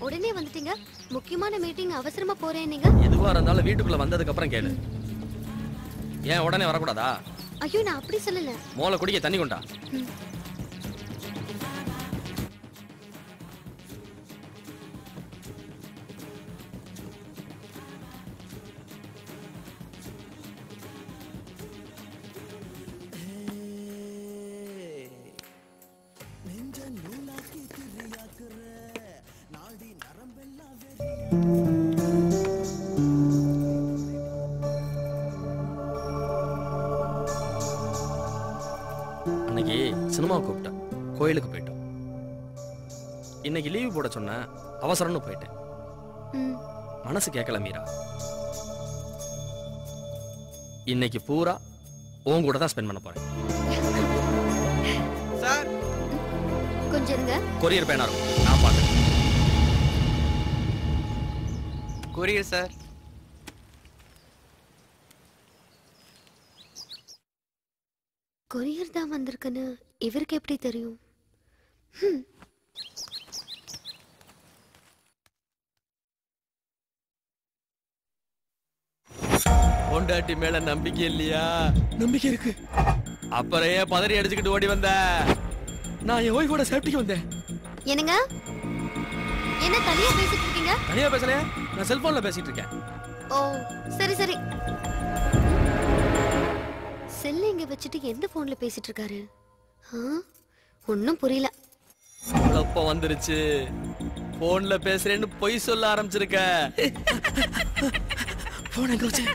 உடனே வந்துட்டீங்க. முக்கியமான மீட்டிங் அவசரமா போறேன் நீங்க. எதுவா இருந்தாலும் வீட்டுக்குள்ள வந்ததுக்கு அப்புறம் கேளு. ஏன் உடனே வரக்கூடாதா? ஐயோ நான் அப்படி சொல்லல. மோளை குடிக்க தண்ணி கொண்டா. அன்னைக்கு சினிமா கூப்பிட்டேன், கோயிலுக்கு போயிட்டோம். இன்னைக்கு லீவு போட சொன்ன, அவசரம்னு போயிட்டேன். மனசு கேட்கல மீரா. இன்னைக்கு பூரா உன் கூட தான் ஸ்பெண்ட் பண்ண போறேன். சார் கொஞ்சம் இருங்க. கொரியர் பேனா இருக்கும், நான் பார்க்கறேன். Courier sir. கொரியர் தான் வந்திருக்குன்னு இவருக்கு எப்படி தெரியும்? பொண்டாட்டி மேல நம்பிக்கை இல்லையா? நம்பிக்கை இருக்கு. அப்புறம் ஏன் பதறி அடிச்சுக்கிட்டு ஓடி வந்த? நான் என் ஒய்ஃபோட சேஃப்டிக்கு வந்தேன். என்னங்க? என்ன தனியா பேசிட்டு இருக்கீங்க? தனியா பேசலையா? நான் செல்போன்ல பேசிட்டு இருக்கேன். ஓ சரி சரி. செல்ல இங்க வச்சுட்டு எந்த போன்ல பேசிட்டு இருக்காரு? ஒன்னும் புரியல. அப்ப வந்துருச்சு. போன்ல பேசுறேன்னு பொய் சொல்ல ஆரம்பிச்சிருக்க. போன் எங்க வச்சு?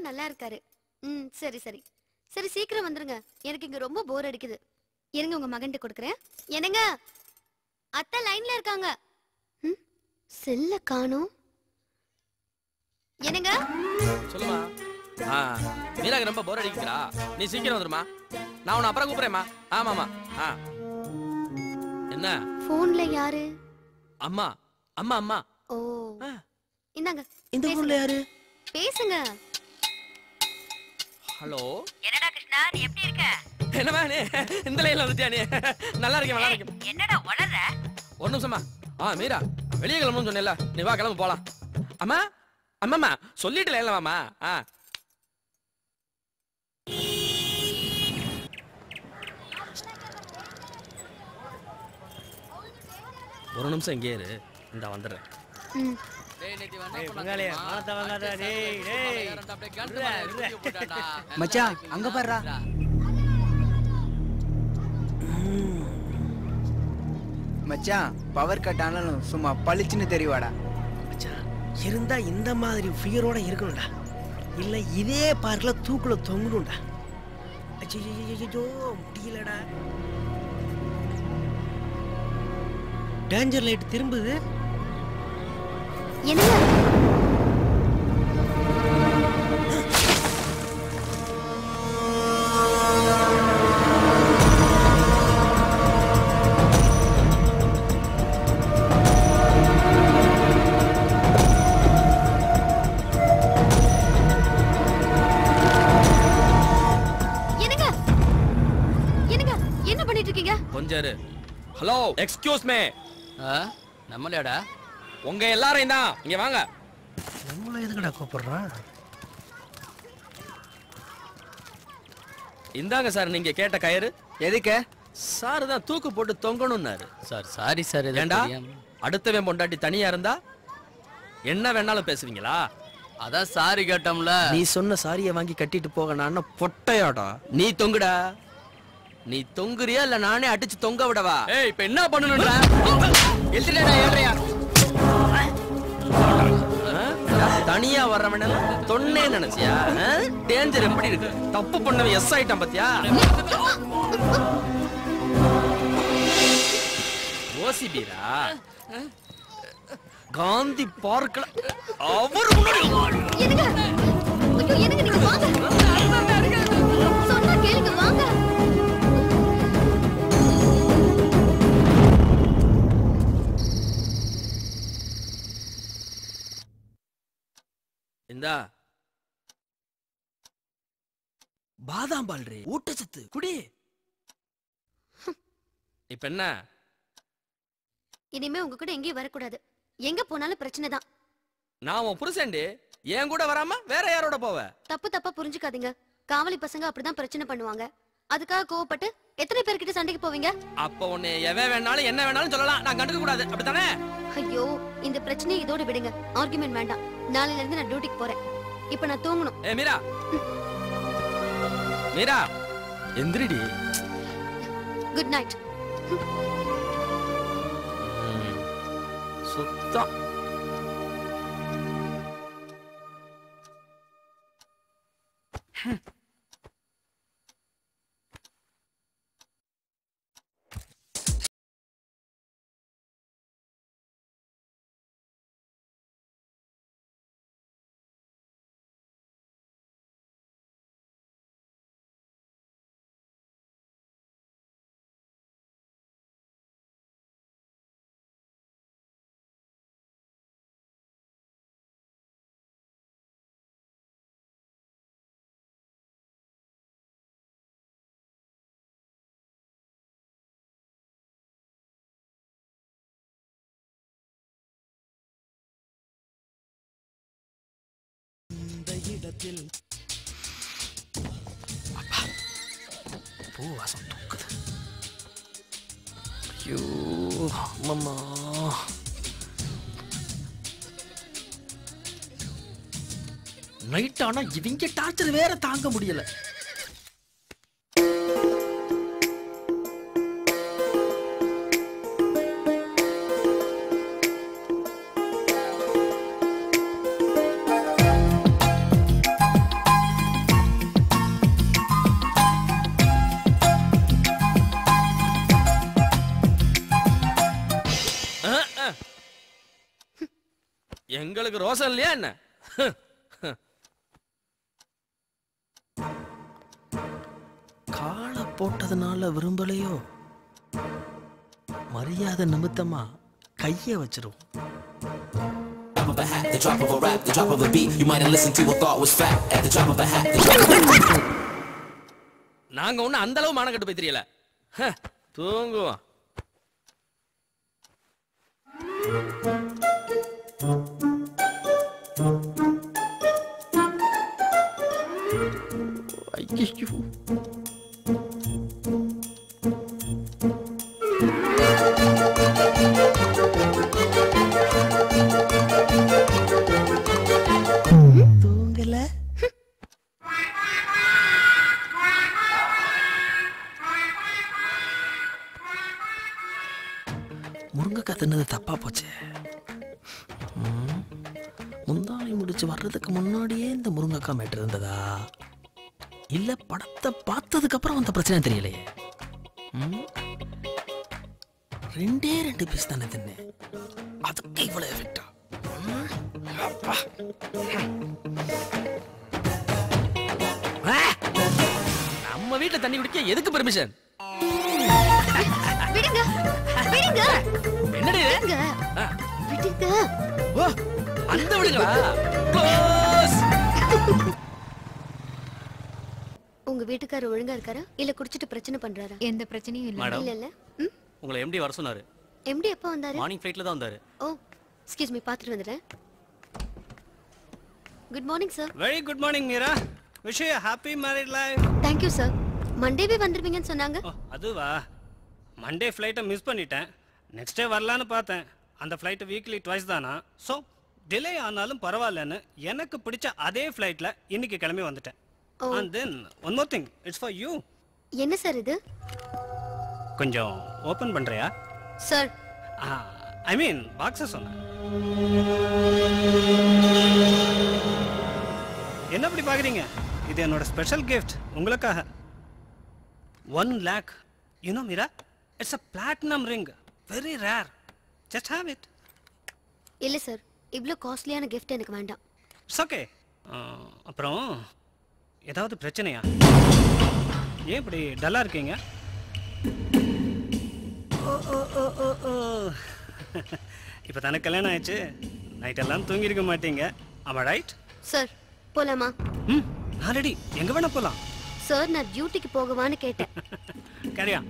நல்லா இருக்காரு. சரி சரி சரி சீக்கிரம் வந்துருங்க. எனக்கு இங்க ரொம்ப போர் அடிக்குது. இருங்க உங்க மகன்கிட்ட கொடுக்குறேன். என்னங்க அத்தை லைன்ல இருக்காங்க. செல்ல காணோம். என்னங்க சொல்லுமா. மீராக்கு ரொம்ப போர் அடிக்கிறா. நீ சீக்கிரம் வந்துருமா. நான் உன்னை அப்புறம் கூப்பிடுறேம்மா. ஆமாமா. என்ன போன்ல யாரு? அம்மா அம்மா அம்மா. ஓ இந்தாங்க. இந்த போன்ல யாரு? பேசுங்க. ஹலோ. என்னடா கிருஷ்ணா நீ எப்படி இருக்க? என்னமா நீ இந்த லைன்ல வந்துட்டியா நீ? நல்லா இருக்கேன் நல்லா இருக்கேன். என்னடா உளற? ஒரு நிமிஷமா. மீரா வெளியே கிளம்பணும்னு சொன்னேல்ல, நீ வா கிளம்பு போலாம். அம்மா அம்மாம்மா சொல்லிட்டு லைன்ல வாமா. ஒரு நிமிஷம் இங்கே இரு, இந்த வந்துடுறேன். மச்சான் அங்க பாருடா. மச்சான் பவர் கட் ஆனாலும் சும்மா பளிச்சுன்னு தெரிவாடா. மச்சான் இருந்தா இந்த மாதிரி ஃபியரோட இருக்கணும்டா. இல்ல இதே பார்க்ல தூக்குல தொங்கணும்டா. ஐயோ முடியலடா. டேஞ்சர் லைட் திரும்புது. என்னங்க என்ன பண்ணிட்டு இருக்கீங்க? கொஞ்சம். Hello excuse me. நம்மளேடா உங்க எல்லாரையும் தான் இங்க வாங்க. நம்மள எதுக்குடா கூப்பிடுறான்? இந்தாங்க சார் நீங்க கேட்ட கயிறு. எதுக்கு? சார் தான் தூக்கு போட்டு தொங்கணும்னாரு. Sir sorry sir. ஏண்டா அடுத்தவன் பொண்டாட்டி தனியா இருந்தா என்ன வேணாலும் பேசுவீங்களா? அதான் சாரி கேட்டோம்ல. நீ சொன்ன சாரியை வாங்கி கட்டிட்டு போக நான் பொட்டையாடா. நீ தொங்குடா. நீ தொங்குறியா இல்ல நானே அடிச்சு தொங்க விடவா? ஏய் இப்ப என்ன பண்ணணும்டா? எழுதிடா ஏழ்றையா. தனியா வர்றவன தொன்னே நினைச்சியா? டேஞ்சர் எப்படி இருக்கு? தப்பு பண்ணவன் எஸ் ஆயிட்டான் பாத்தியா? ஓசிபீரா காந்தி பார்க்ல அவர் முன்னாடி என்னங்க? ஐயோ என்னங்க நீங்க வாங்க. சொன்னா கேளுங்க வாங்க. இந்தா பாதாம் பால் ரே, ஊட்டச்சத்து குடி. இப்ப என்ன? இனிமே உங்க கூட எங்கேயும் வரக்கூடாது. எங்க போனாலும் பிரச்சனை தான். நான் உன் புருஷன்டி, என் கூட வராம வேற யாரோட போவ? தப்பா புரிஞ்சுக்காதீங்க. காவலி பசங்க அப்படிதான் பிரச்சனை பண்ணுவாங்க. அதுக்காக கோவப்பட்டு எத்தனை பேர்கிட்ட சண்டைக்கு போவீங்க? அப்ப உன்னை எவன் வேணாலும் என்ன வேணாலும் சொல்லலாம், நான் கண்டுக்க கூடாது, அப்படித்தானே? ஐயோ, இந்த பிரச்சனையை இதோட விடுங்க. ஆர்குமெண்ட் வேண்டாம். நாளையில இருந்து நான் டியூட்டிக்கு போறேன். இப்ப நான் தூங்கணும். ஏ மீரா, மீரா எந்திரிடி. Good night. சுத்தம். இடத்தில் பூ வாசம் தூக்குது. ஐயோ அம்மம்மா. நைட் ஆனா இவங்க டார்ச்சர் வேற தாங்க முடியல. எங்களுக்கு ரோசம் இல்லையா என்ன? காலை போட்டதுனால விரும்பலையோ, மரியாதை நிமித்தமா கைய வச்சிருவோம். The drop of a rap, the drop of a beat. You might have listened to a thought was fact. At the drop of a hat, நாங்க ஒண்ணு அந்த அளவு மானம் கட்டு போய் தெரியல. தூங்குவோம். ஐயோ தூங்கல. முருங்கைக்காய் தின்னது தப்பா போச்சு. முந்தானை முடிச்சு வர்றதுக்கு முன்னாடியே இந்த முருங்கைக்காய் மேட்டு இருந்ததா, இல்ல படத்தை பார்த்ததுக்கு அப்புறம் அந்த பிரச்சனை தெரியலையே. ரெண்டே 2 பீஸ் தானே தின்னேன், அதுக்கு இவ்வளவு எஃபெக்டா? நம்ம வீட்டுல தண்ணி குடிக்க எதுக்கு பெர்மிஷன்? விடுங்க விடுங்க என்னடி இது? விடுங்க விடுங்க. ஓ, அந்த விடுங்களா? க்ளோஸ். உங்க வீட்டுக்காரர் ஒழுங்கா இருக்காரா இல்ல குடிச்சிட்டு பிரச்சனை பண்றாரா? எந்த பிரச்சனையும் இல்ல. மேடம், இல்ல இல்ல. உங்களை எம்டி வர சொன்னாரு. எம்டி எப்போ வந்தாரு? மார்னிங் ஃளைட்ல தான் வந்தாரு. ஓ, எக்ஸ்கியூஸ் மீ, பாத்துட்டு வந்துறேன். Good morning sir. Very good morning Meera. Wish you happy married life. Thank you sir. மண்டேவே வந்துருவீங்கன்னு சொன்னாங்க. அதுவா, மண்டே ஃப்ளைட்டை மிஸ் பண்ணிட்டேன். நெக்ஸ்ட் டே வரலான்னு பார்த்தேன். அந்த ஃப்ளைட் வீக்லி ட்வைஸ் தானா, ஸோ டிலே ஆனாலும் பரவாயில்லன்னு எனக்கு பிடிச்ச அதே ஃப்ளைட்டில் இன்னைக்கு கிளம்பி வந்துட்டேன். And then one more thing, it's for you. என்ன சார் இது? கொஞ்சம் ஓப்பன் பண்ணுறியா சார்? ஐ மீன் பாக்ஸை சொன்னேன். என்ன அப்படி பார்க்குறீங்க? இது என்னோட ஸ்பெஷல் கிஃப்ட் உங்களுக்காக. 1 lakh. You know Mira, it's a platinum ring. Very rare. Just have it. இல்ல சார், இவ்ளோ காஸ்ட்லியான gift எனக்கு வேண்டாம். It's okay. அப்புறம் ஏதாவது பிரச்சனையா? ஏன் இப்படி டல்லா இருக்கீங்க? இப்போ தானே கல்யாணம் ஆயிடுச்சு, நைட் எல்லாம் தூங்கியிருக்க மாட்டீங்க. Am I right? சார் போலாமா? ம் நான் ரெடி, எங்க வேணா போலாம். சார் நான் டியூட்டிக்கு போகவான்னு கேட்டேன். கரியா